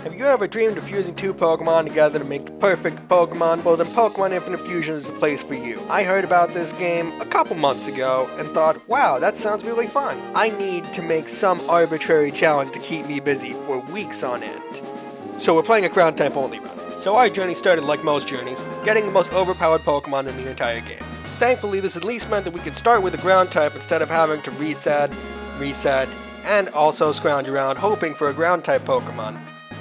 Have you ever dreamed of fusing two Pokemon together to make the perfect Pokemon? Well, then Pokemon Infinite Fusion is the place for you. I heard about this game a couple months ago and thought, wow, that sounds really fun. I need to make some arbitrary challenge to keep me busy for weeks on end. So we're playing a ground type only run. So our journey started like most journeys, getting the most overpowered Pokemon in the entire game. Thankfully, this at least meant that we could start with a ground type instead of having to reset, and also scrounge around hoping for a ground type Pokemon.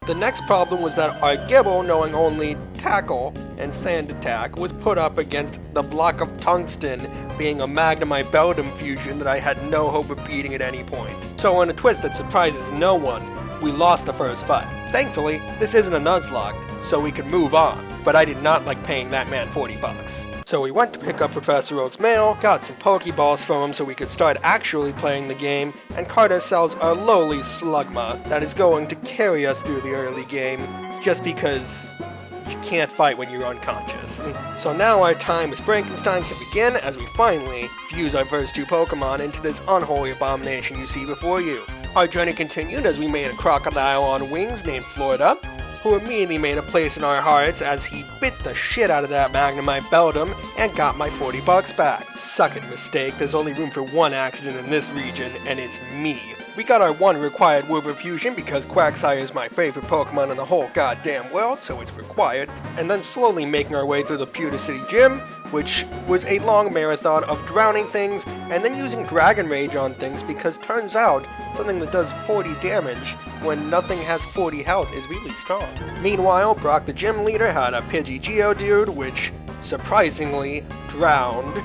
The next problem was that our Gibble, knowing only Tackle and Sand Attack, was put up against the block of Tungsten, being a Magnemite Beldum fusion that I had no hope of beating at any point. So in a twist that surprises no one, we lost the first fight. Thankfully, this isn't a Nuzlocke, so we could move on, but I did not like paying that man $40. So we went to pick up Professor Oak's mail, got some Pokeballs from him so we could start actually playing the game, and caught ourselves a lowly Slugma that is going to carry us through the early game, just because you can't fight when you're unconscious. So now our time as Frankenstein can begin as we finally fuse our first two Pokemon into this unholy abomination you see before you. Our journey continued as we made a crocodile on wings named Florida, who immediately made a place in our hearts as he bit the shit out of that Magnemite Beldum and got my $40 back. Suck it, mistake, there's only room for one accident in this region, and it's me. We got our one required Wooper fusion because Quagsire is my favorite Pokemon in the whole goddamn world, so it's required, and then slowly making our way through the Pewter City Gym, which was a long marathon of drowning things and then using Dragon Rage on things because turns out something that does 40 damage when nothing has 40 health is really strong. Meanwhile, Brock the gym leader had a Pidgey Geodude, which surprisingly drowned,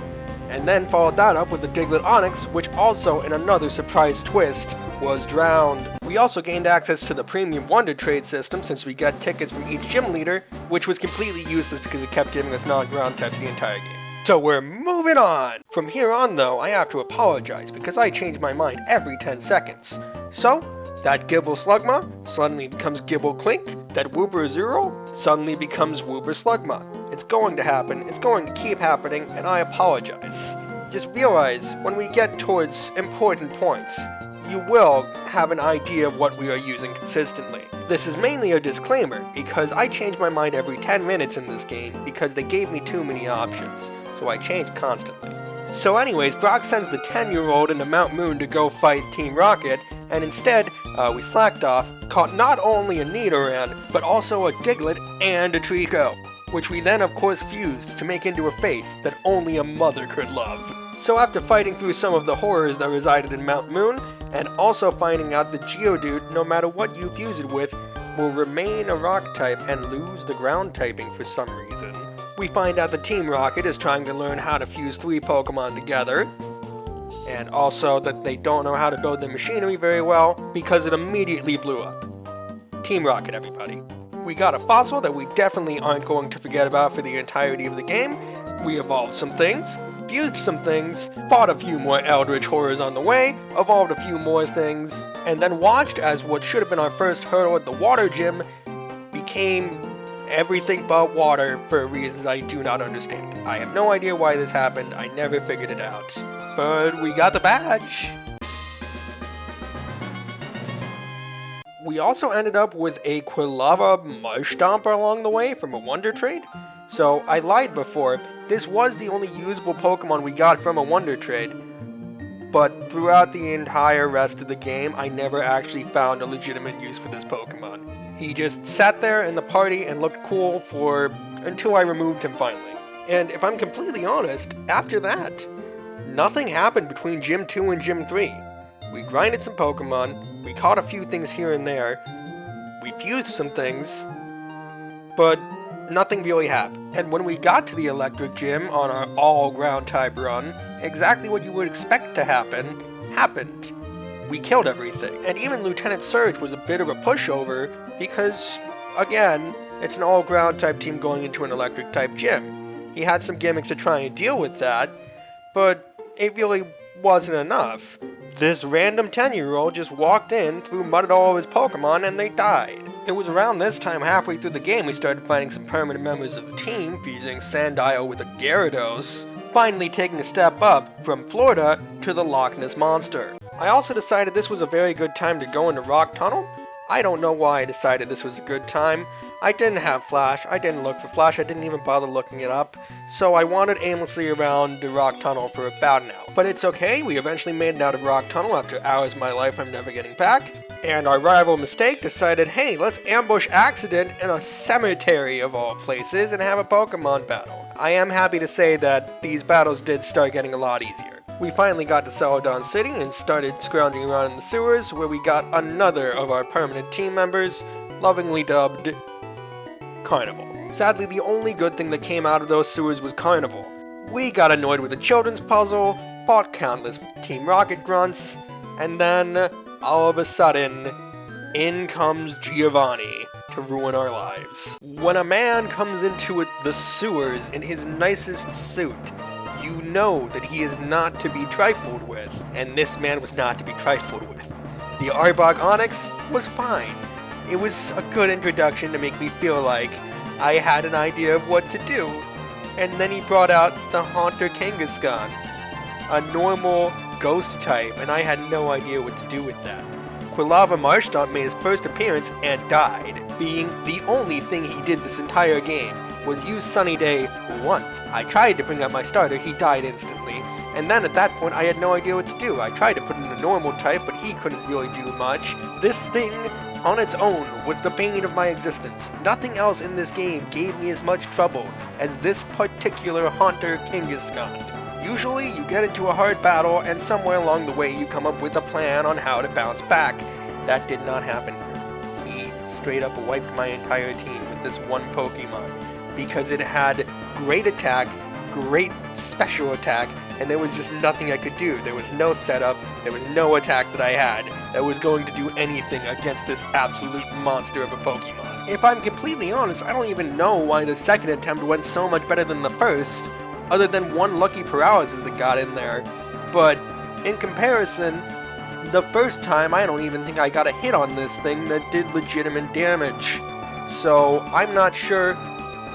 and then followed that up with the Diglett Onix, which also, in another surprise twist, was drowned. We also gained access to the Premium Wonder Trade system since we got tickets from each gym leader, which was completely useless because it kept giving us non-ground types the entire game. So we're moving on! From here on though, I have to apologize because I change my mind every 10 seconds. So, that Gibble Slugma suddenly becomes Gibble Clink, that Wooper Zero suddenly becomes Wooper Slugma. It's going to happen, it's going to keep happening, and I apologize. Just realize, when we get towards important points, you will have an idea of what we are using consistently. This is mainly a disclaimer, because I change my mind every 10 minutes in this game because they gave me too many options, so I change constantly. So anyways, Brock sends the 10-year-old into Mount Moon to go fight Team Rocket, and instead, we slacked off, caught not only a Nidoran, but also a Diglett and a Trico, which we then of course fused to make into a face that only a mother could love. So after fighting through some of the horrors that resided in Mount Moon, and also finding out that Geodude, no matter what you fuse it with, will remain a rock type and lose the ground typing for some reason, we find out that Team Rocket is trying to learn how to fuse 3 Pokemon together, and also that they don't know how to build their machinery very well because it immediately blew up. Team Rocket, everybody. We got a fossil that we definitely aren't going to forget about for the entirety of the game. We evolved some things, fused some things, fought a few more Eldritch horrors on the way, evolved a few more things, and then watched as what should have been our first hurdle at the water gym became everything but water for reasons I do not understand. I have no idea why this happened, I never figured it out. But we got the badge! We also ended up with a Quilava Marshtomper along the way from a Wonder Trade. So I lied before, this was the only usable Pokemon we got from a Wonder Trade. But throughout the entire rest of the game, I never actually found a legitimate use for this Pokemon. He just sat there in the party and looked cool until I removed him finally. And if I'm completely honest, after that, nothing happened between Gym 2 and Gym 3. We grinded some Pokemon, we caught a few things here and there, we fused some things, but nothing really happened. And when we got to the Electric Gym on our all-ground type run, exactly what you would expect to happen, happened. We killed everything. And even Lieutenant Surge was a bit of a pushover because, again, it's an all-ground type team going into an electric type gym. He had some gimmicks to try and deal with that, but it really wasn't enough. This random 10-year-old just walked in, threw mud at all of his Pokemon, and they died. It was around this time, halfway through the game, we started finding some permanent members of the team, fusing Sandile with a Gyarados, finally taking a step up from Florida to the Loch Ness Monster. I also decided this was a very good time to go into Rock Tunnel. I don't know why I decided this was a good time. I didn't have Flash, I didn't look for Flash, I didn't even bother looking it up, so I wandered aimlessly around the rock tunnel for about an hour. But it's okay, we eventually made it out of rock tunnel after hours of my life I'm never getting back, and our rival Mistake decided, hey, let's ambush Accident in a cemetery of all places and have a Pokemon battle. I am happy to say that these battles did start getting a lot easier. We finally got to Celadon City and started scrounging around in the sewers, where we got another of our permanent team members, lovingly dubbed Carnival. Sadly, the only good thing that came out of those sewers was Carnival. We got annoyed with the children's puzzle, fought countless Team Rocket grunts, and then, all of a sudden, in comes Giovanni to ruin our lives. When a man comes into the sewers in his nicest suit, you know that he is not to be trifled with, and this man was not to be trifled with. The Arbok Onyx was fine. It was a good introduction to make me feel like I had an idea of what to do, and then he brought out the Haunter Kangaskhan, a normal ghost type, and I had no idea what to do with that. Quilava Marshtomp made his first appearance and died, being the only thing he did this entire game was use Sunny Day once. I tried to bring out my starter, he died instantly, and then at that point I had no idea what to do. I tried to put in a normal type, but he couldn't really do much. This thing, on its own, was the bane of my existence. Nothing else in this game gave me as much trouble as this particular Haunter Kangaskhan. Usually, you get into a hard battle, and somewhere along the way you come up with a plan on how to bounce back. That did not happen here. He straight up wiped my entire team with this one Pokemon, because it had great attack, great special attack, and there was just nothing I could do. There was no setup, there was no attack that I had that was going to do anything against this absolute monster of a Pokemon. If I'm completely honest, I don't even know why the second attempt went so much better than the first, other than one lucky paralysis that got in there. But in comparison, the first time I don't even think I got a hit on this thing that did legitimate damage. So I'm not sure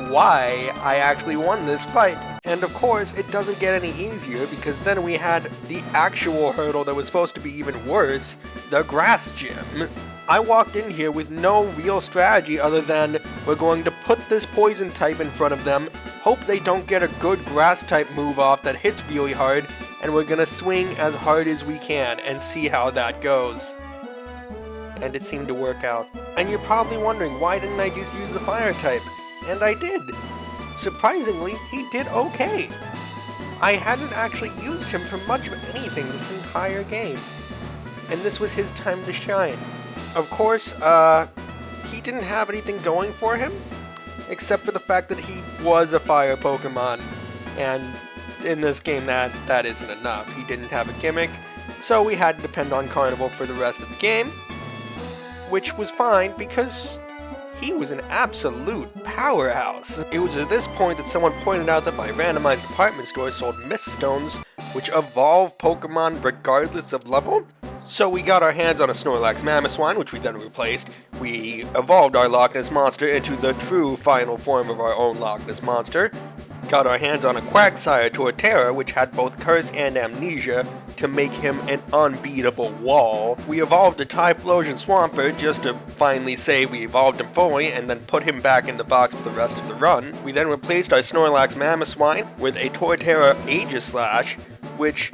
why I actually won this fight. And of course, it doesn't get any easier, because then we had the actual hurdle that was supposed to be even worse, the grass gym. I walked in here with no real strategy other than we're going to put this poison type in front of them, hope they don't get a good grass type move off that hits really hard, and we're gonna swing as hard as we can and see how that goes. And it seemed to work out. And you're probably wondering, why didn't I just use the fire type? And I did. Surprisingly, he did okay. I hadn't actually used him for much of anything this entire game, and this was his time to shine. Of course, he didn't have anything going for him, except for the fact that he was a fire Pokemon, and in this game that isn't enough. He didn't have a gimmick, so we had to depend on Carnival for the rest of the game, which was fine because he was an absolute powerhouse. It was at this point that someone pointed out that my randomized department store sold Mist Stones, which evolve Pokemon regardless of level. So we got our hands on a Snorlax Mamoswine, which we then replaced. We evolved our Loch Ness Monster into the true final form of our own Loch Ness Monster. Got our hands on a Quagsire Torterra, which had both Curse and Amnesia, to make him an unbeatable wall. We evolved a Typhlosion Swampert just to finally say we evolved him fully, and then put him back in the box for the rest of the run. We then replaced our Snorlax Mamoswine with a Torterra Aegislash, which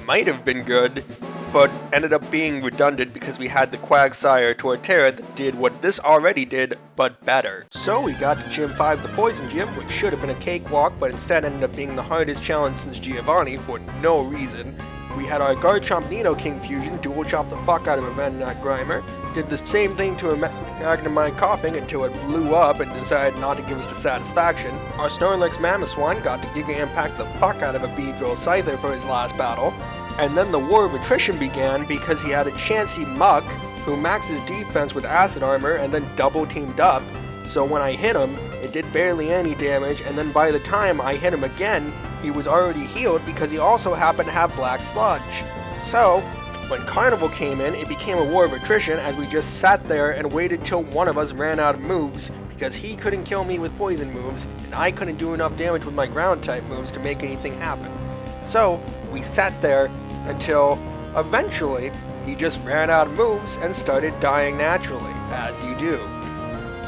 might have been good, but ended up being redundant because we had the Quagsire Torterra that did what this already did, but better. So we got to Gym 5, the Poison Gym, which should have been a cakewalk, but instead ended up being the hardest challenge since Giovanni for no reason. We had our Garchomp Nidoking fusion, dual chop the fuck out of a Venonat Grimer, did the same thing to a Magnemite Coughing until it blew up and decided not to give us the satisfaction. Our Snorlax Mamoswine got to Giga Impact the fuck out of a Beedrill Scyther for his last battle. And then the war of attrition began because he had a Chansey Muck who maxed his defense with acid armor and then double teamed up. So when I hit him, it did barely any damage, and then by the time I hit him again, he was already healed because he also happened to have Black Sludge. So when Carnival came in, it became a war of attrition as we just sat there and waited till one of us ran out of moves because he couldn't kill me with poison moves and I couldn't do enough damage with my ground type moves to make anything happen. So we sat there until eventually He just ran out of moves and started dying naturally, as you do.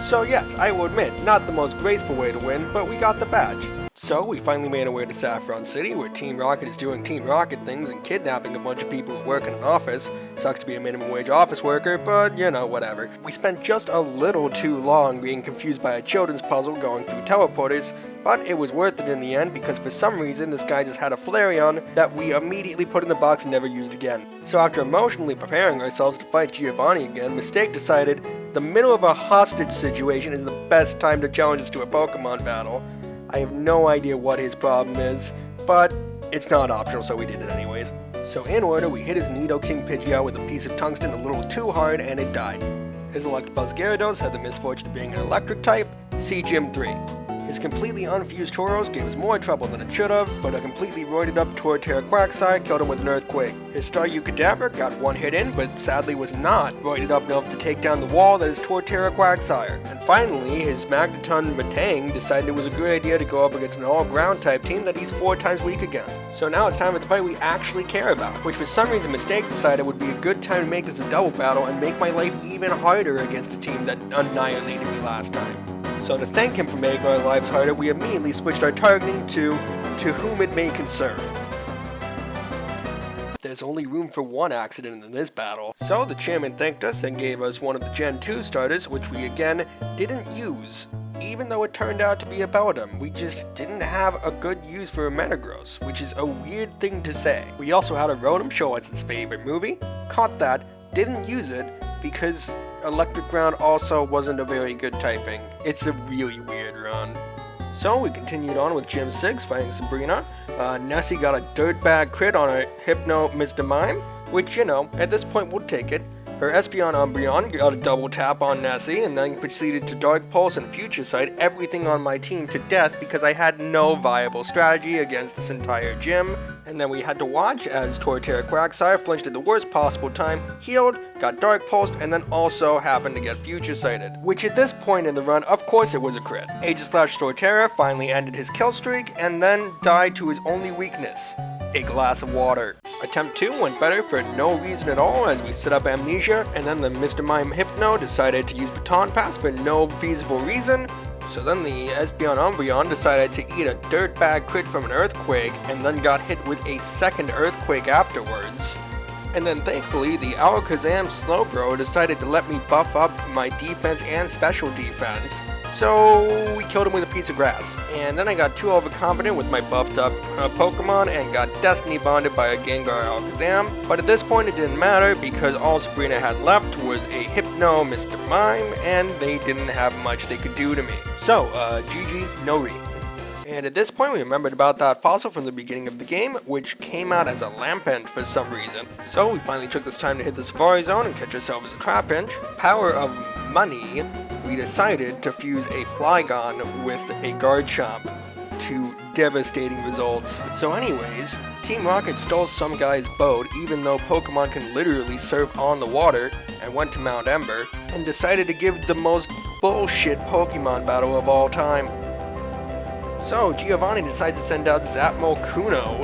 So yes, I will admit, not the most graceful way to win, but we got the badge. So we finally made our way to Saffron City, where Team Rocket is doing Team Rocket things and kidnapping a bunch of people who work in an office. Sucks to be a minimum wage office worker, but you know, whatever. We spent just a little too long being confused by a children's puzzle going through teleporters, but it was worth it in the end because for some reason this guy just had a Flareon that we immediately put in the box and never used again. So after emotionally preparing ourselves to fight Giovanni again, Mistake decided the middle of a hostage situation is the best time to challenge us to a Pokemon battle. I have no idea what his problem is, but it's not optional, so we did it anyways. So in order, we hit his Nidoking Pidgeot with a piece of tungsten a little too hard and it died. His Electabuzz Gyarados had the misfortune of being an electric type, see Gym 3. His completely unfused Tauros gave us more trouble than it should have, but a completely roided up Torterra Quagsire killed him with an Earthquake. His Staryu Kadabra got one hit in, but sadly was not roided up enough to take down the wall that is Torterra Quagsire. And finally, his Magneton Metang decided it was a good idea to go up against an all-ground type team that he's 4 times weak against. So now it's time for the fight we actually care about, which for some reason Mistake decided would be a good time to make this a double battle and make my life even harder against a team that annihilated me last time. So to thank him for making our lives harder, we immediately switched our targeting to whom it may concern. There's only room for one accident in this battle. So the chairman thanked us and gave us one of the Gen 2 starters, which we again didn't use. Even though it turned out to be a Beldum, we just didn't have a good use for a Metagross, which is a weird thing to say. We also had a Rotom show us its favorite movie, caught that, didn't use it, because Electric Ground also wasn't a very good typing. It's a really weird run. So we continued on with Gym 6 fighting Sabrina. Nessie got a dirtbag crit on her Hypno Mr. Mime, which, you know, at this point we'll take it. Her Espeon Umbreon got a double tap on Nessie and then proceeded to Dark Pulse and Future Sight everything on my team to death because I had no viable strategy against this entire gym. And then we had to watch as Torterra Quagsire flinched at the worst possible time, healed, got Dark Pulsed, and then also happened to get Future Sighted. Which at this point in the run, of course it was a crit. Aegislash Torterra finally ended his kill streak and then died to his only weakness, a glass of water. Attempt 2 went better for no reason at all as we set up Amnesia, and then the Mr. Mime Hypno decided to use Baton Pass for no feasible reason. So then the Espeon Umbreon decided to eat a dirtbag crit from an Earthquake and then got hit with a second Earthquake afterwards. And then thankfully the Alakazam Slowbro decided to let me buff up my defense and special defense. So we killed him with a piece of grass. And then I got too overconfident with my buffed up Pokemon and got Destiny Bonded by a Gengar Alakazam. But at this point it didn't matter because all Sabrina had left was a Hypno Mr. Mime and they didn't have much they could do to me. So, GG, no re. And at this point we remembered about that fossil from the beginning of the game, which came out as a Lampent for some reason. So we finally took this time to hit the Safari Zone and catch ourselves a Trapinch. Power of money, we decided to fuse a Flygon with a Garchomp to devastating results. So anyways, Team Rocket stole some guy's boat even though Pokemon can literally surf on the water, and went to Mount Ember and decided to give the most bullshit Pokemon battle of all time. So Giovanni decided to send out Zapmo Kuno,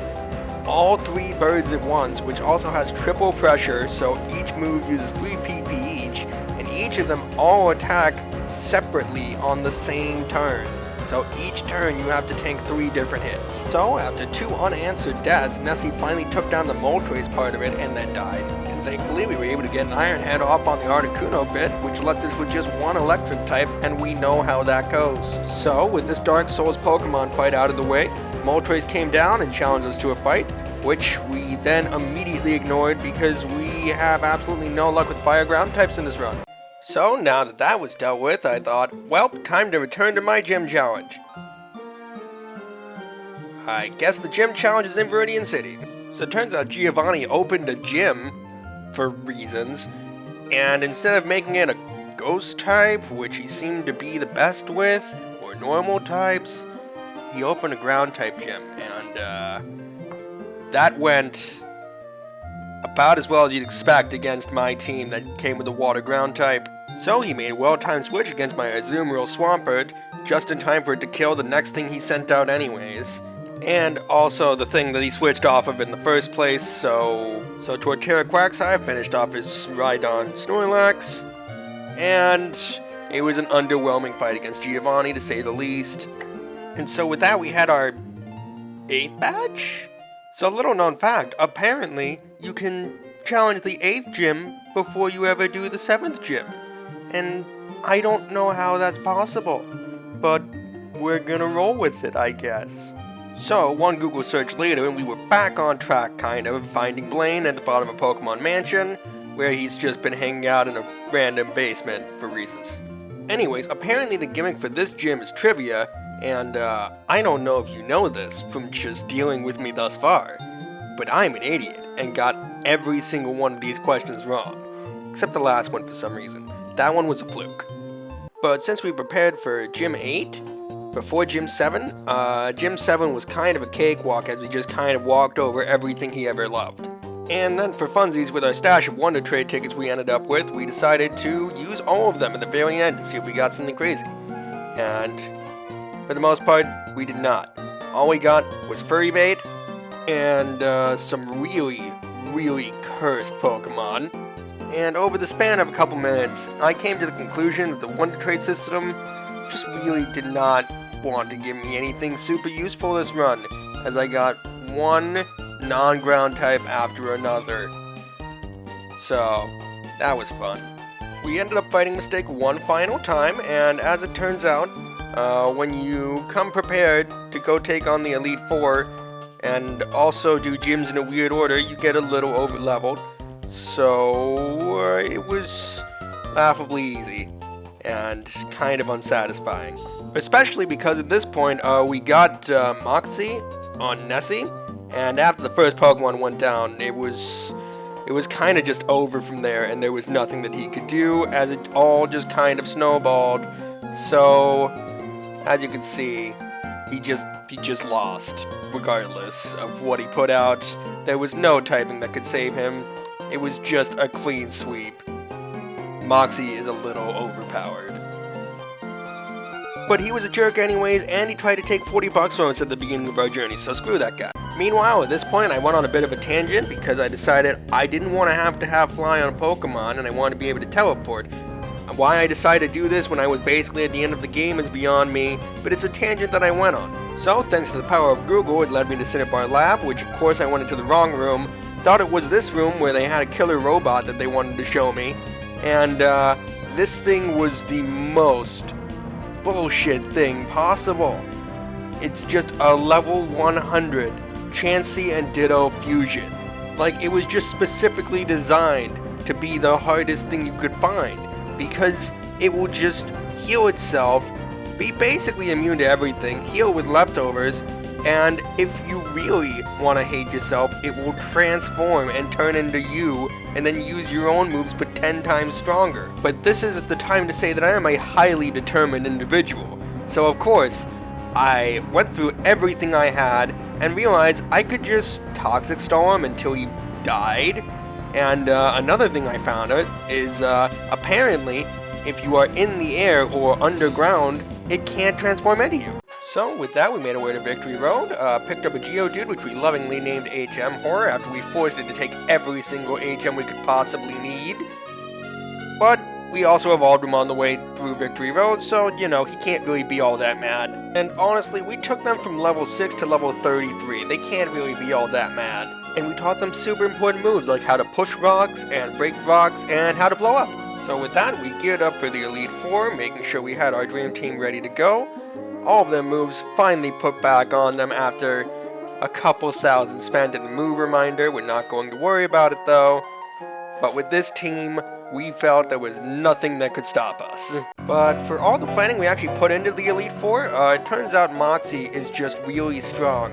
all 3 birds at once, which also has triple pressure, so each move uses 3 PP each, and each of them all attack separately on the same turn. So each turn you have to tank 3 different hits. So after 2 unanswered deaths, Nessie finally took down the Moltres part of it and then died. And thankfully we were able to get an Iron Head off on the Articuno bit, which left us with just 1 electric type, and we know how that goes. So with this Dark Souls Pokemon fight out of the way, Moltres came down and challenged us to a fight, which we then immediately ignored because we have absolutely no luck with Fire Ground types in this run. So now that that was dealt with, I thought, well, time to return to my gym challenge. I guess the gym challenge is in Viridian City. So it turns out Giovanni opened a gym, for reasons, and instead of making it a ghost type, which he seemed to be the best with, or normal types, he opened a ground type gym, and that went about as well as you'd expect against my team that came with a water ground type. So he made a well-timed switch against my Azumarill Swampert, just in time for it to kill the next thing he sent out anyways. And also the thing that he switched off of in the first place, so Torterra Quagsire finished off his Rhydon Snorlax, and it was an underwhelming fight against Giovanni, to say the least. And so with that, we had our 8th badge? So little known fact, apparently you can challenge the 8th gym before you ever do the 7th gym. And I don't know how that's possible, but we're gonna roll with it, I guess. So, one Google search later, and we were back on track, kind of, finding Blaine at the bottom of Pokemon Mansion, where he's just been hanging out in a random basement for reasons. Anyways, apparently the gimmick for this gym is trivia, and I don't know if you know this from just dealing with me thus far, but I'm an idiot and got every single one of these questions wrong, except the last one for some reason. That one was a fluke. But since we prepared for Gym 8, before Gym 7, Gym 7 was kind of a cakewalk as we just kind of walked over everything he ever loved. And then for funsies, with our stash of Wonder Trade tickets we ended up with, we decided to use all of them at the very end to see if we got something crazy. And for the most part, we did not. All we got was Furry Bait and some really cursed Pokemon. And over the span of a couple minutes, I came to the conclusion that the Wonder Trade system just really did not want to give me anything super useful this run, as I got one non-ground type after another. So, that was fun. We ended up fighting Mistake one final time, and as it turns out, when you come prepared to go take on the Elite Four, and also do gyms in a weird order, you get a little over-leveled. So, it was laughably easy, and kind of unsatisfying. Especially because at this point, we got Moxie on Nessie, and after the first Pokemon went down, it was kind of just over from there, and there was nothing that he could do, as it all just kind of snowballed. So, as you can see, he just lost, regardless of what he put out. There was no typing that could save him. It was just a clean sweep. Moxie is a little overpowered. But he was a jerk anyways, and he tried to take 40 bucks from us at the beginning of our journey, so screw that guy. Meanwhile, at this point, I went on a bit of a tangent because I decided I didn't want to have Fly on a Pokemon, and I wanted to be able to teleport. Why I decided to do this when I was basically at the end of the game is beyond me, but it's a tangent that I went on. So, thanks to the power of Google, it led me to Cinnabar Lab, which of course I went into the wrong room, thought it was this room where they had a killer robot that they wanted to show me, and this thing was the most bullshit thing possible. It's just a level 100 Chansey and Ditto fusion. Like, it was just specifically designed to be the hardest thing you could find, because it will just heal itself, be basically immune to everything, heal with leftovers, and if you really want to hate yourself, it will transform and turn into you, and then use your own moves but 10 times stronger. But this is the time to say that I am a highly determined individual. So of course, I went through everything I had, and realized I could just Toxic Storm until he died. And another thing I found is apparently, if you are in the air or underground, it can't transform into you. So with that, we made our way to Victory Road, picked up a Geodude, which we lovingly named HM Horror after we forced it to take every single HM we could possibly need. But we also evolved him on the way through Victory Road, so, you know, he can't really be all that mad. And honestly, we took them from level 6 to level 33. They can't really be all that mad. And we taught them super important moves like how to push rocks and break rocks and how to blow up. So with that, we geared up for the Elite Four, making sure we had our dream team ready to go. All of their moves finally put back on them after a couple thousand spent in the move reminder. We're not going to worry about it though. But with this team, we felt there was nothing that could stop us. But for all the planning we actually put into the Elite Four, it turns out Moxie is just really strong,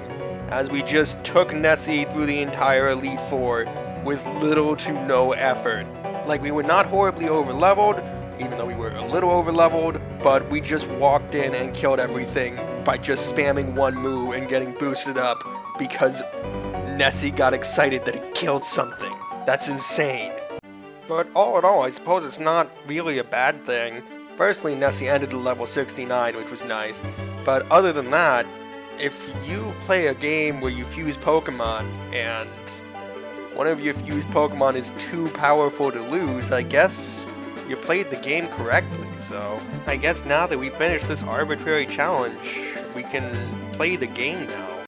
as we just took Nessie through the entire Elite Four with little to no effort. Like, we were not horribly over-leveled, even though we were a little over-leveled, but we just walked in and killed everything by just spamming one move and getting boosted up because Nessie got excited that it killed something. That's insane. But all in all, I suppose it's not really a bad thing. Firstly, Nessie ended at level 69, which was nice, but other than that, if you play a game where you fuse Pokemon and one of your fused Pokemon is too powerful to lose, I guess you played the game correctly. So I guess now that we finished this arbitrary challenge, we can play the game now.